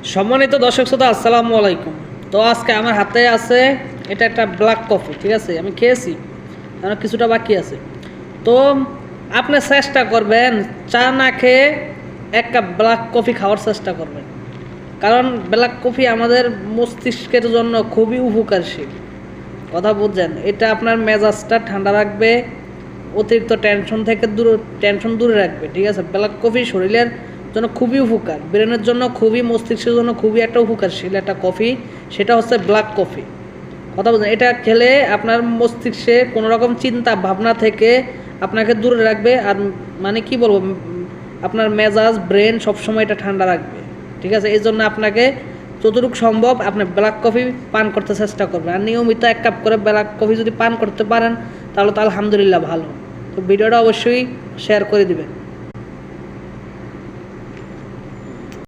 সম্মানিত দর্শক শ্রোতা, আসসালামু আলাইকুম। তো আজকে আমার হাতে আছে এটা একটা ব্ল্যাক কফি, ঠিক আছে? আমি খেয়েছি, আমার কিছুটা বাকি আছে। তো আপনি চেষ্টা করবেন চা না খেয়ে এক কাপ ব্ল্যাক কফি খাওয়ার চেষ্টা করবেন, কারণ ব্ল্যাক কফি আমাদের মস্তিষ্কের জন্য খুবই উপকারশীল। কথা বুঝছেন? এটা আপনার মেজাজটা ঠান্ডা রাখবে, অতিরিক্ত টেনশন দূরে রাখবে, ঠিক আছে? ব্ল্যাক কফি শরীরের জন্য খুবই উপকার, ব্রেনের জন্য খুবই, মস্তিষ্কের জন্য খুবই একটা উপকারশীল একটা কফি, সেটা হচ্ছে ব্ল্যাক কফি। কথা বলছেন? এটা খেলে আপনার মস্তিষ্কে কোনো রকম চিন্তা ভাবনা থেকে আপনাকে দূরে রাখবে, আর মানে কি বলবো, আপনার মেজাজ ব্রেন সবসময় এটা ঠান্ডা রাখবে, ঠিক আছে? এই জন্য আপনাকে যতটুকু সম্ভব আপনি ব্ল্যাক কফি পান করতে চেষ্টা করবেন, আর নিয়মিত এক কাপ করে ব্ল্যাক কফি যদি পান করতে পারেন তাহলে তো আলহামদুলিল্লাহ ভালো। তো ভিডিওটা অবশ্যই শেয়ার করে দিবেন।